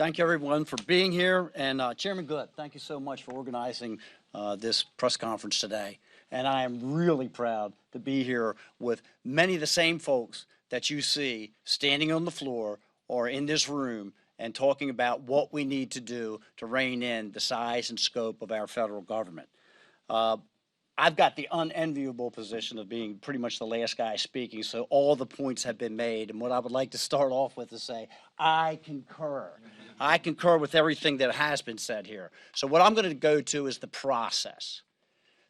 Thank you, everyone, for being here. And Chairman Good, thank you so much for organizing this press conference today. And I am really proud to be here with many of the same folks that you see standing on the floor or in this room and talking about what we need to do to rein in the size and scope of our federal government. I've got the unenviable position of being pretty much the last guy speaking, so all the points have been made. And what I would like to start off with is say, I concur. I concur with everything that has been said here. So what I'm going to go to is the process.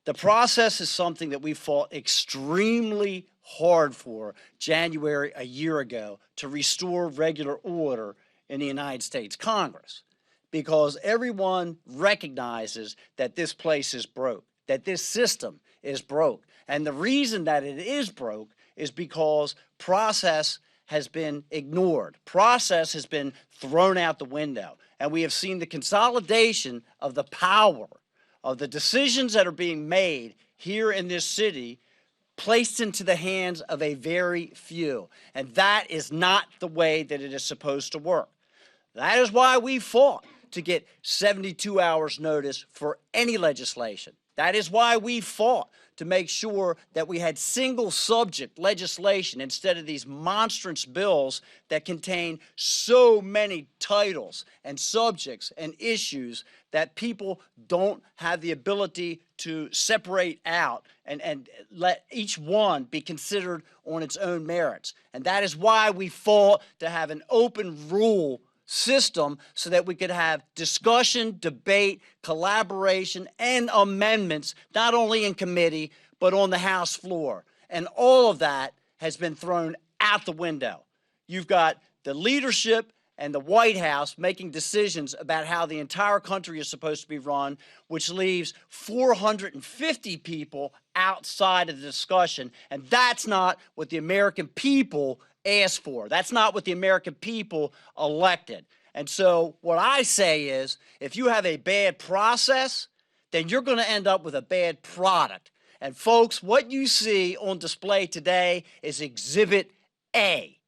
The process is something that we fought extremely hard for January a year ago to restore regular order in the United States Congress, because everyone recognizes that this place is broke, that this system is broke. And the reason that it is broke is because process has been ignored. Process has been thrown out the window. And we have seen the consolidation of the power of the decisions that are being made here in this city placed into the hands of a very few. And that is not the way that it is supposed to work. That is why we fought to get 72 hours notice for any legislation. That is why we fought to make sure that we had single subject legislation instead of these monstrous bills that contain so many titles and subjects and issues that people don't have the ability to separate out and let each one be considered on its own merits. And that is why we fought to have an open rule system so that we could have discussion, debate, collaboration, and amendments, not only in committee, but on the House floor. And all of that has been thrown out the window. You've got the leadership and the White House making decisions about how the entire country is supposed to be run, which leaves 450 people outside of the discussion. And that's not what the American people asked for. That's not what the American people elected. And so what I say is, if you have a bad process, then you're going to end up with a bad product. And folks, what you see on display today is Exhibit A.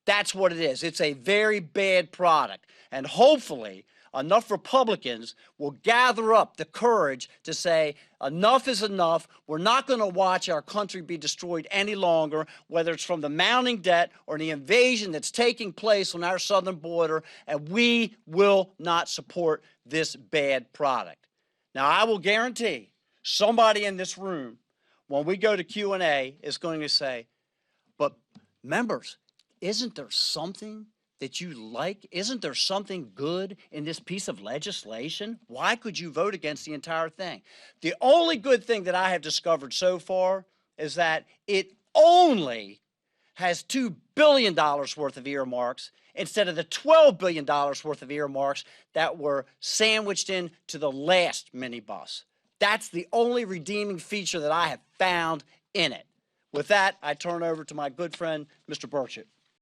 That's what it is. It's a very bad product. And hopefully, enough Republicans will gather up the courage to say, enough is enough. We're not going to watch our country be destroyed any longer, whether it's from the mounting debt or the invasion that's taking place on our southern border, and we will not support this bad product. Now, I will guarantee somebody in this room, when we go to Q&A, is going to say, but members, isn't there something that you like? Isn't there something good in this piece of legislation? Why could you vote against the entire thing? The only good thing that I have discovered so far is that it only has $2 billion worth of earmarks instead of the $12 billion worth of earmarks that were sandwiched into the last minibus. That's the only redeeming feature that I have found in it. With that, I turn over to my good friend, Mr. Burchett.